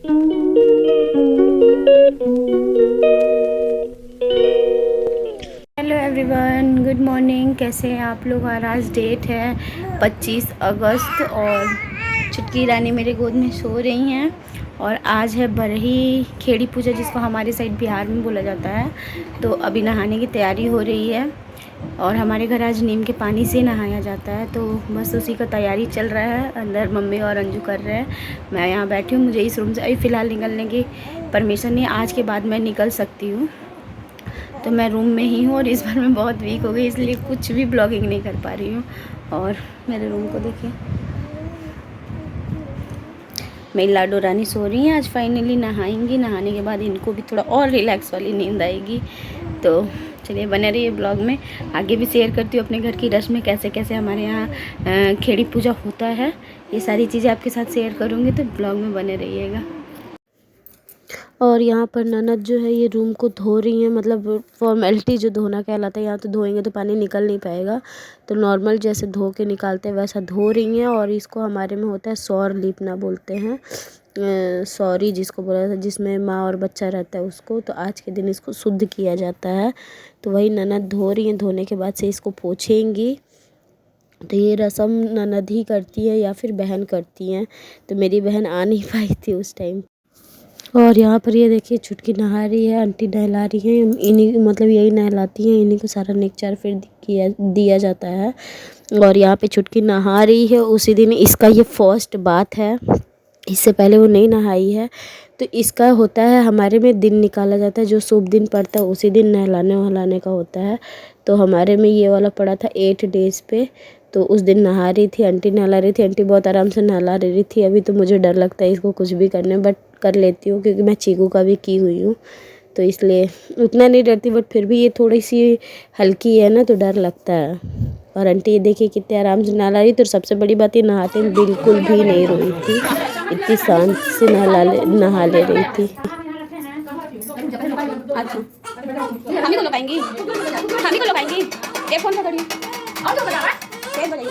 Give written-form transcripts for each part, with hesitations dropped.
Hello everyone, good morning. कैसे हैं आप लोग? और आज डेट है 25 अगस्त और छुटकी रानी मेरे गोद में सो रही हैं। और आज है बरही खेड़ी पूजा, जिसको हमारे साइड बिहार में बोला जाता है। तो अभी नहाने की तैयारी हो रही है और हमारे घर आज नीम के पानी से नहाया जाता है। तो बस उसी का तैयारी चल रहा है। अंदर मम्मी और अंजू कर रहे हैं, मैं यहाँ बैठी हूँ। मुझे इस रूम से अभी फ़िलहाल निकलने की परमिशन नहीं, आज के बाद मैं निकल सकती हूँ। तो मैं रूम में ही हूँ और इस बार मैं बहुत वीक हो गई, इसलिए कुछ भी ब्लॉगिंग नहीं कर पा रही हूँ। और मेरे रूम को देखिए, मेरी लाडो रानी सो रही हैं। आज फाइनली नहाएंगी, नहाने के बाद इनको भी थोड़ा और रिलैक्स वाली नींद आएगी। तो चलिए बने रहिए ब्लॉग में। आगे भी शेयर करती हूँ अपने घर की रस्म में कैसे कैसे हमारे यहाँ खेड़ी पूजा होता है। ये सारी चीज़ें आपके साथ शेयर करूँगी, तो ब्लॉग में बने रहिएगा। और यहाँ पर ननद जो है ये रूम को धो रही हैं, मतलब फॉर्मेलिटी जो धोना कहलाता है। यहाँ तो धोएंगे तो पानी निकल नहीं पाएगा, तो नॉर्मल जैसे धो के निकालते हैं वैसा धो रही हैं। और इसको हमारे में होता है सौर लीपना बोलते हैं, सॉरी जिसको बोला था, जिसमें माँ और बच्चा रहता है उसको। तो आज के दिन इसको शुद्ध किया जाता है। तो वही ननद धो रही हैं, धोने के बाद से इसको पोछेंगी। तो ये रस्म ननद ही करती है या फिर बहन करती हैं। तो मेरी बहन आ नहीं पाई थी उस टाइम। और यहाँ पर ये देखिए छुटकी नहा रही है, आंटी नहला रही है। इन्हीं मतलब यही नहलाती हैं, इन्हीं को सारा नेक्चर फिर दिया जाता है। और यहाँ पे छुटकी नहा रही है। उसी दिन इसका ये फर्स्ट बात है, इससे पहले वो नहीं नहाई है। तो इसका होता है हमारे में दिन निकाला जाता है, जो शुभ दिन पड़ता है उसी दिन नहलाने वहलाने का होता है। तो हमारे में ये वाला पड़ा था 8 डेज़ पे। तो उस दिन नहा रही थी आंटी, नहला रही थी आंटी, बहुत आराम से नहला रही थी। अभी तो मुझे डर लगता है इसको कुछ भी करने, बट कर लेती हूँ क्योंकि मैं चीकू का भी की हुई हूँ। तो इसलिए उतना नहीं डरती, बट फिर भी ये थोड़ी सी हल्की है ना, तो डर लगता है। और आंटी ये देखिए कितने आराम से नहला रही। तो सबसे बड़ी बात, ये नहाते में बिल्कुल भी नहीं रोई थी, इतनी शांत से नहा ले रही थी। अच्छा हम ही को लगाएंगी, हम ही को लगाएंगी। एक फोन पकड़िए और तो बतावा तेज बजाइए।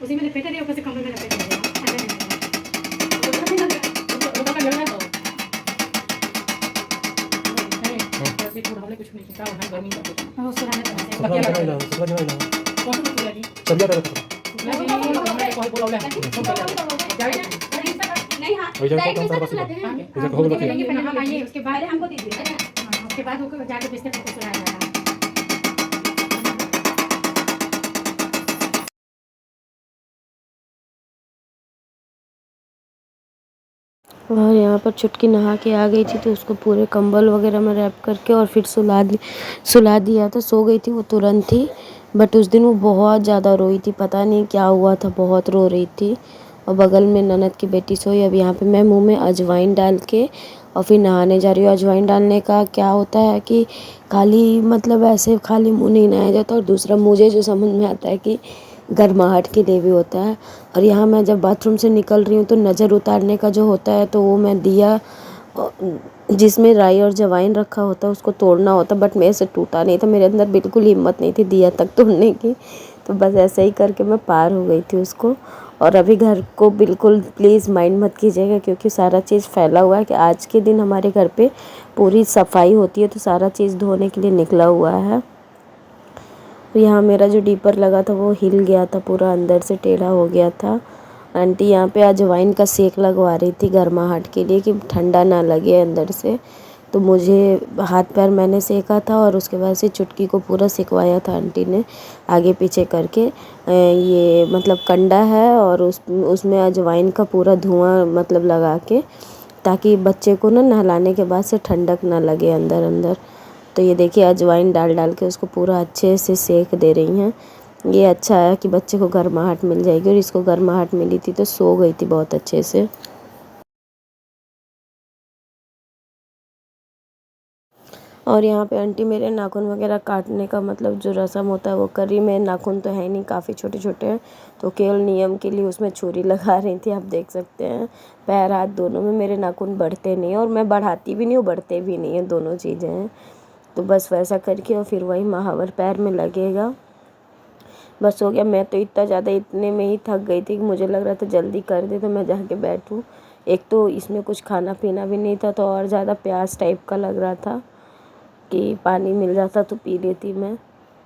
उसी में लपेटा दिया, ऊपर से कमर में लपेटा दिया। कुछ नहीं किया, वहां गर्मी का कुछ वो सुनाने का क्या लगा कौन सी लगी सब ज्यादा लगा कोई बोला नहीं। हां वही जगह कौन सा बस है इसे कहो बताइए हम आइए, उसके बाद हमको दीजिए। उसके बाद वो जाके बिस्तर पे सुलाया जाएगा। और यहाँ पर चुटकी नहा के आ गई थी, तो उसको पूरे कंबल वगैरह में रैप करके और फिर सुला दिया था। सो गई थी वो तुरंत ही। बट उस दिन वो बहुत ज़्यादा रोई थी, पता नहीं क्या हुआ था, बहुत रो रही थी। और बगल में ननद की बेटी सोई। अब यहाँ पे मैं मुंह में अजवाइन डाल के और फिर नहाने जा रही हूँ। अजवाइन डालने का क्या होता है कि खाली मतलब ऐसे खाली मुँह नहीं नहाया जाता। और दूसरा मुझे जो समझ में आता है कि गर्माहट के लिए भी होता है। और यहाँ मैं जब बाथरूम से निकल रही हूँ तो नज़र उतारने का जो होता है, तो वो मैं दिया जिसमें राई और जवाइन रखा होता है उसको तोड़ना होता, बट मेरे से टूटा नहीं था। मेरे अंदर बिल्कुल हिम्मत नहीं थी दिया तक तोड़ने की। तो बस ऐसे ही करके मैं पार हो गई थी उसको। और अभी घर को बिल्कुल प्लीज़ माइंड मत कीजिएगा, क्योंकि सारा चीज़ फैला हुआ है कि आज के दिन हमारे घर पे पूरी सफाई होती है। तो सारा चीज़ धोने के लिए निकला हुआ है। यहाँ मेरा जो डीपर लगा था वो हिल गया था, पूरा अंदर से टेढ़ा हो गया था। आंटी यहाँ पे अजवाइन का सेक लगवा रही थी गर्माहट के लिए, कि ठंडा ना लगे अंदर से। तो मुझे हाथ पैर मैंने सेका था और उसके बाद से चुटकी को पूरा सिकवाया था आंटी ने आगे पीछे करके। ये मतलब कंडा है और उसमें अजवाइन का पूरा धुआं मतलब लगा के, ताकि बच्चे को ना नहलाने के बाद से ठंडक ना लगे अंदर अंदर। तो ये देखिए अजवाइन डाल डाल के उसको पूरा अच्छे से सेक दे रही हैं। ये अच्छा है कि बच्चे को गर्माहट मिल जाएगी। और इसको गर्माहट मिली थी तो सो गई थी बहुत अच्छे से। और यहाँ पे आंटी मेरे नाखून वगैरह काटने का मतलब जो रस्म होता है वो कर रही। मेरे नाखून तो है नहीं, काफ़ी छोटे छोटे हैं, तो केवल नियम के लिए उसमें छुरी लगा रही थी। आप देख सकते हैं पैर हाथ दोनों में मेरे नाखून बढ़ते नहीं, और मैं बढ़ाती भी नहीं हूँ बढ़ते भी नहीं हैं, दोनों चीज़ें हैं। तो बस वैसा करके और फिर वही महावर पैर में लगेगा। बस हो गया। मैं तो इतना ज़्यादा इतने में ही थक गई थी कि मुझे लग रहा था जल्दी कर दे तो मैं जाके बैठूं। एक तो इसमें कुछ खाना पीना भी नहीं था तो और ज़्यादा प्यास टाइप का लग रहा था कि पानी मिल जाता तो पी लेती मैं।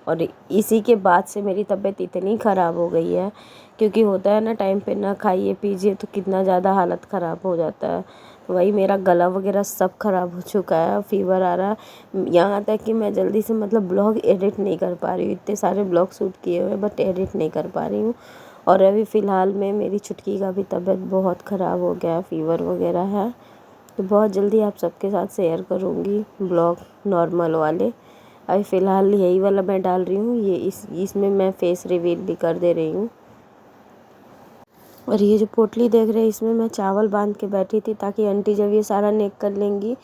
और इसी के बाद से मेरी तबीयत इतनी ख़राब हो गई है, क्योंकि होता है ना टाइम पे ना खाइए पीजिए तो कितना ज़्यादा हालत ख़राब हो जाता है। वही मेरा गला वगैरह सब ख़राब हो चुका है, फ़ीवर आ रहा है, यहाँ तक कि मैं जल्दी से मतलब ब्लॉग एडिट नहीं कर पा रही हूँ। इतने सारे ब्लॉग शूट किए हुए बट एडिट नहीं कर पा रही हूँ। और अभी फ़िलहाल में मेरी छुटकी का भी तबीयत बहुत ख़राब हो गया है, फ़ीवर वगैरह है। तो बहुत जल्दी आप सबके साथ शेयर करूँगी ब्लॉग नॉर्मल वाले। अभी फ़िलहाल यही वाला मैं डाल रही हूँ, ये इसमें मैं फेस रिवील भी कर दे रही हूँ। और ये जो पोटली देख रहे हैं इसमें मैं चावल बांध के बैठी थी ताकि आंटी जब ये सारा नेक कर लेंगी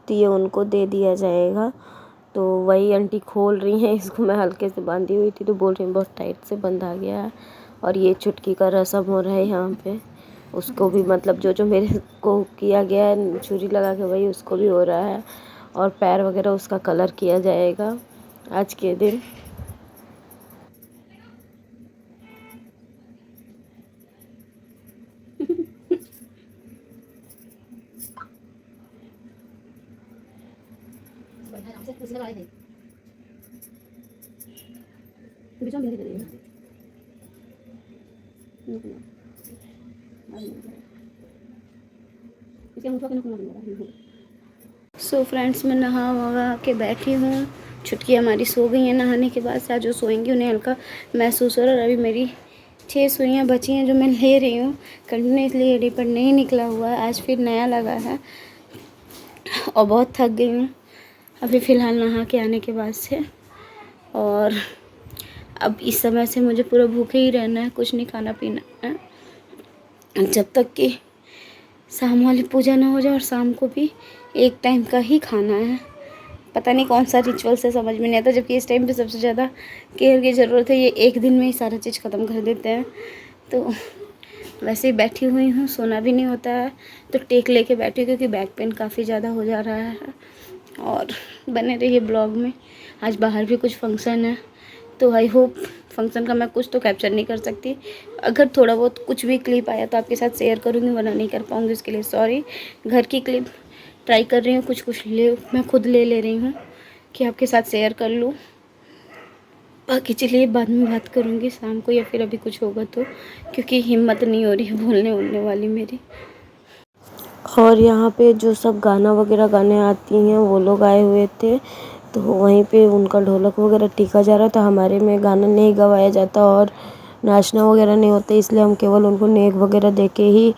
तो ये उनको दे दिया जाएगा। तो वही आंटी खोल रही हैं, इसको मैं हल्के से बांधी हुई थी तो बोल रही हैं बहुत टाइट से बंधा गया है। और ये चुटकी का रस्म हो रहा है यहाँ पे, उसको भी मतलब जो जो मेरे को किया गया है छुरी लगा के वही उसको भी हो रहा है। और पैर वगैरह उसका कलर किया जाएगा आज के दिन। सो फ्रेंड्स, मैं नहा वहा के बैठी हूँ। छुटकी हमारी सो गई हैं। नहाने के बाद से आज जो सोएंगी उन्हें हल्का महसूस हो रहा है। और अभी मेरी 6 सुइयाँ बची हैं जो मैं ले रही हूँ। कंटिन्यूसली एडी पर नहीं निकला हुआ है, आज फिर नया लगा है और बहुत थक गई हूँ अभी फ़िलहाल नहा के आने के बाद से। और अब इस समय से मुझे पूरा भूखे ही रहना है, कुछ नहीं खाना पीना है जब तक कि शाम वाली पूजा ना हो जाए। और शाम को भी एक टाइम का ही खाना है। पता नहीं कौन सा रिचुअल से समझ में नहीं आता, जबकि इस टाइम पे सबसे ज़्यादा केयर की ज़रूरत है। ये एक दिन में ही सारा चीज़ ख़त्म कर देते हैं। तो वैसे ही बैठी हुई हूँ, सोना भी नहीं होता है तो टेक लेके बैठी हूँ क्योंकि बैक पेन काफ़ी ज़्यादा हो जा रहा है। और बने रहिए ब्लॉग में। आज बाहर भी कुछ फंक्शन है तो आई होप फंक्शन का मैं कुछ तो कैप्चर नहीं कर सकती। अगर थोड़ा बहुत कुछ भी क्लिप आया तो आपके साथ शेयर करूँगी, वरना नहीं कर पाऊँगी, उसके लिए सॉरी। घर की क्लिप ट्राई कर रही हूँ, कुछ कुछ मैं खुद ले रही हूँ कि आपके साथ शेयर कर लूँ। बाकी चलिए बाद में बात करूँगी शाम को या फिर अभी कुछ होगा तो, क्योंकि हिम्मत नहीं हो रही है बोलने वाली मेरी। और यहाँ पे जो सब गाना वगैरह गाने आती हैं वो लोग आए हुए थे, तो वहीं पे उनका ढोलक वगैरह टीका जा रहा था। हमारे में गाना नहीं गवाया जाता और नाचना वगैरह नहीं होता, इसलिए हम केवल उनको नेक वगैरह दे के ही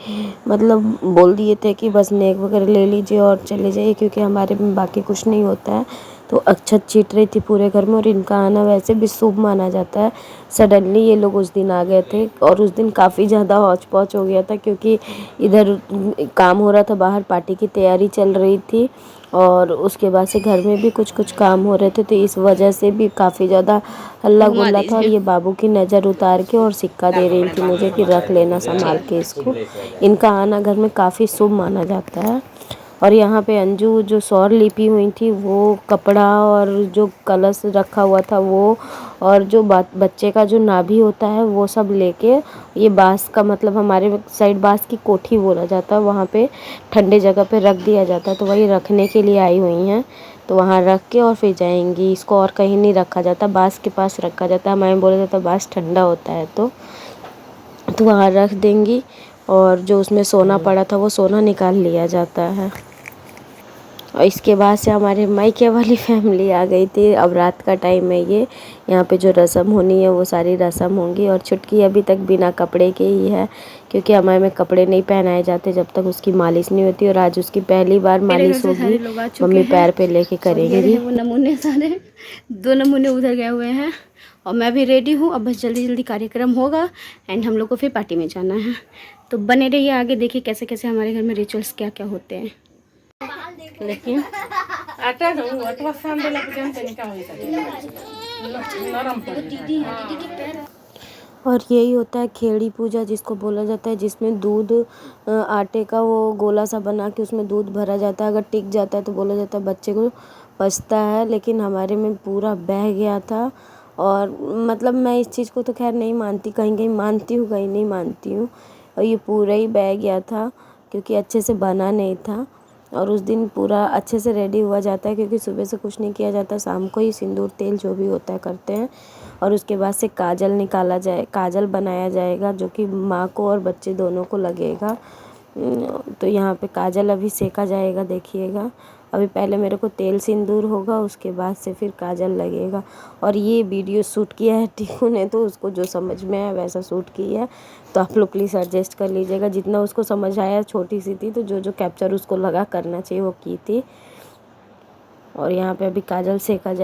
मतलब बोल दिए थे कि बस नेक वगैरह ले लीजिए और चले जाइए, क्योंकि हमारे में बाकी कुछ नहीं होता है। तो अक्षत छीट रही थी पूरे घर में और इनका आना वैसे भी शुभ माना जाता है। सडनली ये लोग उस दिन आ गए थे और उस दिन काफ़ी ज़्यादा हौच पौच हो गया था, क्योंकि इधर काम हो रहा था, बाहर पार्टी की तैयारी चल रही थी और उसके बाद से घर में भी कुछ काम हो रहे थे, तो इस वजह से भी काफ़ी ज़्यादा हल्ला गुल्ला था। और ये बाबू की नज़र उतार के और सिक्का दे रही थी मुझे कि रख लेना संभाल के इसको। इनका आना घर में काफ़ी शुभ माना जाता है। और यहाँ पे अंजू जो सौर लिपी हुई थी वो कपड़ा और जो कलश रखा हुआ था वो, और जो बच्चे का जो नाभि होता है वो सब लेके, ये बांस का मतलब हमारे साइड बांस की कोठी बोला जाता है, वहाँ पे ठंडे जगह पे रख दिया जाता है। तो वही रखने के लिए आई हुई हैं, तो वहाँ रख के और फिर जाएंगी। इसको और कहीं नहीं रखा जाता, बांस के पास रखा जाता है। हमारे बोला जाता है बांस ठंडा होता है तो वहाँ रख देंगी। और जो उसमें सोना पड़ा था वो सोना निकाल लिया जाता है। और इसके बाद से हमारे मायके वाली फैमिली आ गई थी। अब रात का टाइम है, ये यहाँ पे जो रस्म होनी है वो सारी रस्म होंगी। और छुटकी अभी तक बिना कपड़े के ही है, क्योंकि हमारे में कपड़े नहीं पहनाए जाते जब तक उसकी मालिश नहीं होती। और आज उसकी पहली बार मालिश होगी, मम्मी पैर पे लेके करेंगी। वो नमूने सारे 2 नमूने उधर गए हुए हैं और मैं भी रेडी हूँ। अब बस जल्दी जल्दी कार्यक्रम होगा एंड हम लोग को फिर पार्टी में जाना है। तो बने रहिए, आगे देखिए कैसे कैसे हमारे घर में रिचुअल्स क्या क्या होते हैं। लेकिन और यही होता है खेड़ी पूजा जिसको बोला जाता है, जिसमें दूध आटे का वो गोला सा बना के उसमें दूध भरा जाता है। अगर टिक जाता है तो बोला जाता है बच्चे को बचता है, लेकिन हमारे में पूरा बह गया था। और मतलब मैं इस चीज़ को तो खैर नहीं मानती, कहीं कहीं मानती हूँ कहीं नहीं मानती हूँ, और ये पूरा ही बह गया था क्योंकि अच्छे से बना नहीं था। और उस दिन पूरा अच्छे से रेडी हुआ जाता है क्योंकि सुबह से कुछ नहीं किया जाता, शाम को ही सिंदूर तेल जो भी होता है करते हैं। और उसके बाद से काजल बनाया जाएगा जो कि माँ को और बच्चे दोनों को लगेगा। तो यहाँ पे काजल अभी सेका जाएगा, देखिएगा। अभी पहले मेरे को तेल सिंदूर होगा, उसके बाद से फिर काजल लगेगा। और ये वीडियो शूट किया है टीकू ने, तो उसको जो समझ में आया वैसा शूट किया है, तो आप लोग प्लीज़ एडजस्ट कर लीजिएगा। जितना उसको समझ आया, छोटी सी थी तो जो जो कैप्चर उसको लगा करना चाहिए वो की थी। और यहाँ पे अभी काजल सेका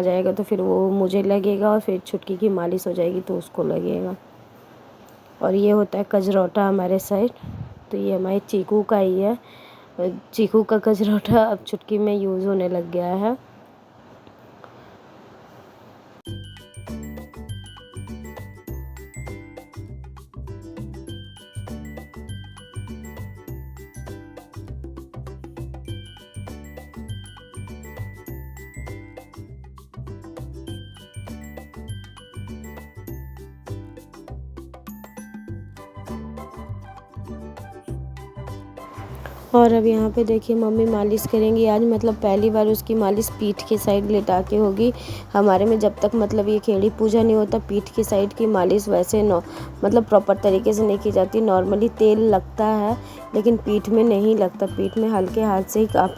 जाएगा तो फिर वो मुझे लगेगा, और फिर छुटकी की मालिश हो जाएगी तो उसको लगेगा। और ये होता है कजरौटा हमारे साइड, तो ये हमारे चीकू का ही है। चीकू का कजरौटा अब छुटकी में यूज़ होने लग गया है। और अब यहाँ पे देखिए मम्मी मालिश करेंगी आज, मतलब पहली बार उसकी मालिश पीठ के साइड लेटा के होगी। हमारे में जब तक मतलब ये खेड़ी पूजा नहीं होता, पीठ की साइड की मालिश वैसे मतलब प्रॉपर तरीके से नहीं की जाती। नॉर्मली तेल लगता है लेकिन पीठ में नहीं लगता। पीठ में हल्के हाथ से ही आप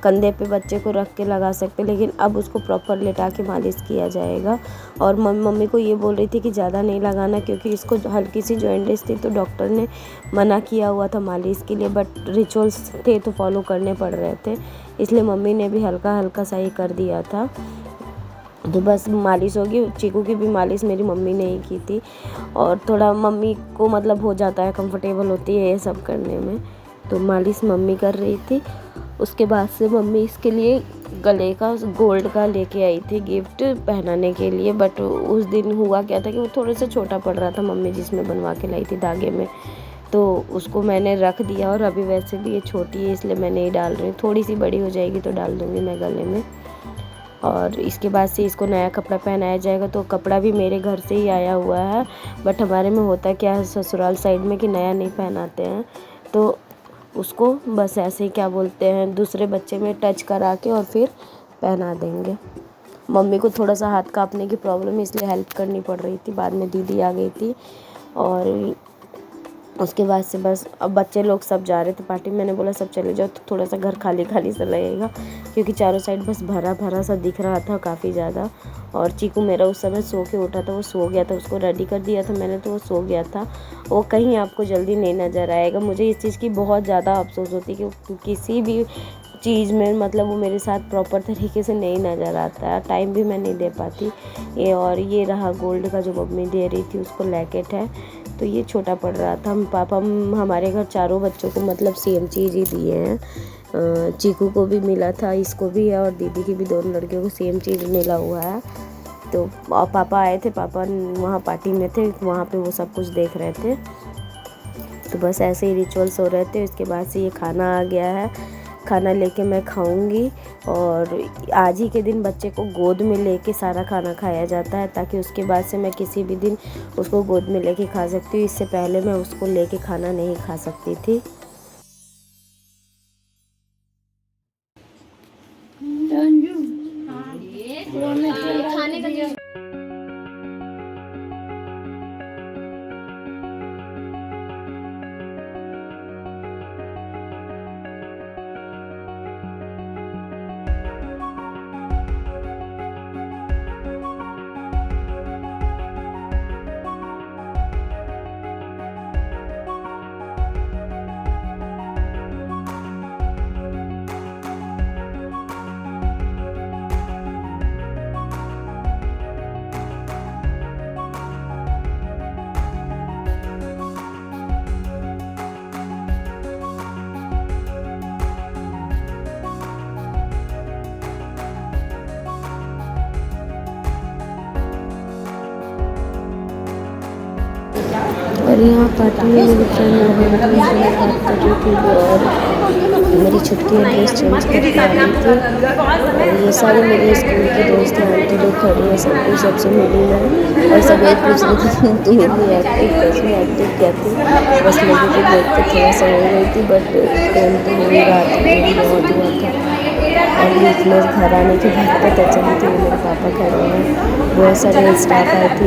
कंधे पे बच्चे को रख के लगा सकते, लेकिन अब उसको प्रॉपर लेटा के मालिश किया जाएगा। और मम्मी को ये बोल रही थी कि ज़्यादा नहीं लगाना क्योंकि इसको हल्की सी जॉइंटिस थी, तो डॉक्टर ने मना किया हुआ था मालिश के लिए, बट रिचुअल्स थे तो फॉलो करने पड़ रहे थे, इसलिए मम्मी ने भी हल्का हल्का सा ही कर दिया था। तो बस मालिश होगी। चीकू की भी मालिश मेरी मम्मी ने ही की थी, और थोड़ा मम्मी को मतलब हो जाता है, कंफर्टेबल होती है ये सब करने में, तो मालिश मम्मी कर रही थी। उसके बाद से मम्मी इसके लिए गले का गोल्ड का लेके आई थी गिफ्ट पहनाने के लिए, बट उस दिन हुआ क्या था कि वो थोड़ा सा छोटा पड़ रहा था, मम्मी जिसमें बनवा के लाई थी धागे में, तो उसको मैंने रख दिया। और अभी वैसे भी ये छोटी है इसलिए मैं नहीं डाल रही हूँ, थोड़ी सी बड़ी हो जाएगी तो डाल दूँगी मैं गले में। और इसके बाद से इसको नया कपड़ा पहनाया जाएगा, तो कपड़ा भी मेरे घर से ही आया हुआ है, बट हमारे में होता क्या है ससुराल साइड में कि नया नहीं पहनाते हैं, तो उसको बस ऐसे ही क्या बोलते हैं दूसरे बच्चे में टच करा के और फिर पहना देंगे। मम्मी को थोड़ा सा हाथ कांपने की प्रॉब्लम है इसलिए हेल्प करनी पड़ रही थी, बाद में दीदी आ गई थी। और उसके बाद से बस अब बच्चे लोग सब जा रहे थे पार्टी में, मैंने बोला सब चले जाओ, तो थोड़ा सा घर खाली खाली सा लगेगा क्योंकि चारों साइड बस भरा भरा सा दिख रहा था काफ़ी ज़्यादा। और चीकू मेरा उस समय सो के उठा था, वो सो गया था, उसको रेडी कर दिया था मैंने, तो वो सो गया था। वो कहीं आपको जल्दी नहीं नज़र आएगा। मुझे इस चीज़ की बहुत ज़्यादा अफसोस होती है कि किसी भी चीज़ में मतलब वो मेरे साथ प्रॉपर तरीके से नहीं नज़र आता है, टाइम भी मैं नहीं दे पाती। ये और ये रहा गोल्ड का जो मम्मी दे रही थी उसको लैकेट है, तो ये छोटा पड़ रहा था। हमारे घर चारों बच्चों को मतलब सेम चीज़ ही दिए हैं। चीकू को भी मिला था, इसको भी है, और दीदी की भी, दोनों लड़कियों को सेम चीज़ मिला हुआ है। तो पापा आए थे, पापा वहाँ पार्टी में थे, वहाँ पे वो सब कुछ देख रहे थे। तो बस ऐसे ही रिचुअल्स हो रहे थे। इसके बाद से ये खाना आ गया है, खाना लेके मैं खाऊंगी। और आज ही के दिन बच्चे को गोद में लेके सारा खाना खाया जाता है, ताकि उसके बाद से मैं किसी भी दिन उसको गोद में लेके खा सकती हूँ। इससे पहले मैं उसको लेके खाना नहीं खा सकती थी। खाने का और यहाँ पार्टी में मेरी फ्रेंड मोहम्मद से बात कर रही थी और मेरी छुटकी एड्रेस चेंज करके आ रही थी। और ये सारी मेरी स्कूल की दोस्त हैं, आंटी लोग खड़ी हैं, सब कुछ सबसे मिली मैं और सब एक पूछ रही थी तुम इतनी एक्टिव कैसे एक्टिव क्या थी। बस लोगों को देख के थोड़ा सा हो गई थी, बट प्रेम तो मेरी रात में बहुत हुआ था। और वीकनेस घर आने के बाद पता चली थी मेरे पापा घर हैं। बहुत सारे स्टाफ आए थे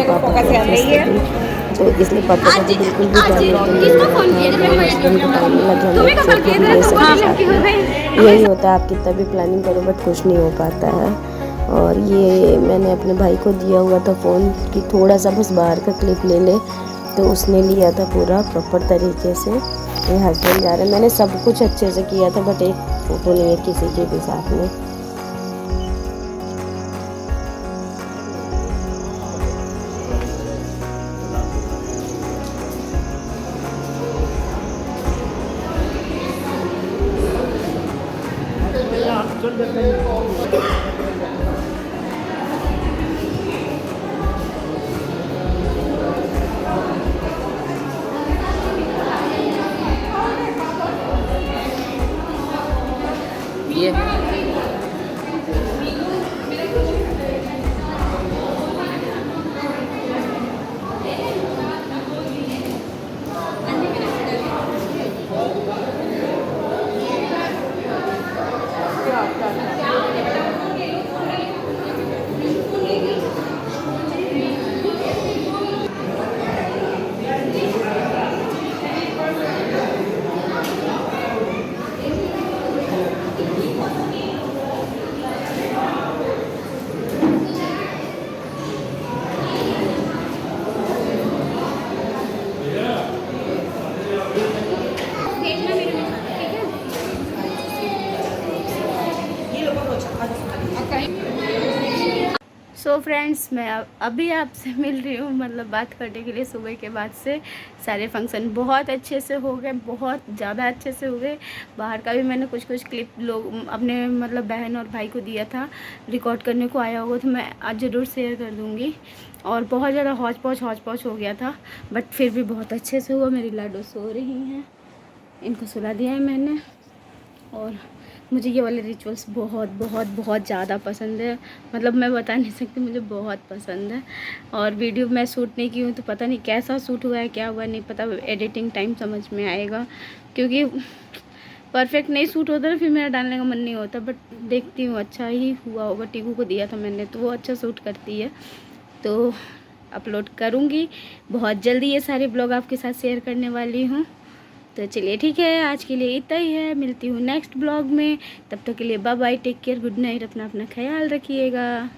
पापा को ऑफिस थी, तो इसलिए पापा को तो बिल्कुल भी जाने को नहीं मिला था। मेरे हस्बैंड को टाइम लगा, यही होता है आप कितना भी प्लानिंग करो बट कुछ नहीं हो पाता है। और ये मैंने अपने भाई को दिया हुआ था फ़ोन कि थोड़ा सा बस बाहर का क्लिप ले ले, तो उसने लिया था पूरा प्रॉपर तरीके से। मेरे हस्बैंड जा रहे हैं, मैंने सब कुछ अच्छे से किया था बट एक फ़ोटो नहीं है किसी के भी साथ में। सो फ्रेंड्स, मैं अभी आपसे मिल रही हूँ, मतलब बात करने के लिए। सुबह के बाद से सारे फंक्शन बहुत अच्छे से हो गए, बहुत ज़्यादा अच्छे से हो गए। बाहर का भी मैंने कुछ कुछ क्लिप लोग अपने मतलब बहन और भाई को दिया था, रिकॉर्ड करने को आया होगा, तो मैं आज ज़रूर शेयर कर दूँगी। और बहुत ज़्यादा हौच पौच हो गया था, बट फिर भी बहुत अच्छे से हुआ। मेरी लाडो सो रही हैं, इनको सुला दिया है मैंने। और मुझे ये वाले रिचुअल्स बहुत बहुत बहुत ज़्यादा पसंद है, मतलब मैं बता नहीं सकती, मुझे बहुत पसंद है। और वीडियो मैं शूट नहीं की हूँ तो पता नहीं कैसा शूट हुआ है, क्या हुआ नहीं पता, एडिटिंग टाइम समझ में आएगा, क्योंकि परफेक्ट नहीं शूट होता ना, फिर मेरा डालने का मन नहीं होता। बट देखती हूँ अच्छा ही हुआ होगा। टीकू को दिया था मैंने, तो वो अच्छा शूट करती है, तो अपलोड करूँगी बहुत जल्दी। ये सारे ब्लॉग आपके साथ शेयर करने वाली हूँ। तो चलिए ठीक है, आज के लिए इतना ही है, मिलती हूँ नेक्स्ट ब्लॉग में। तब तक के लिए bye bye, take care, good night, अपना ख्याल रखिएगा।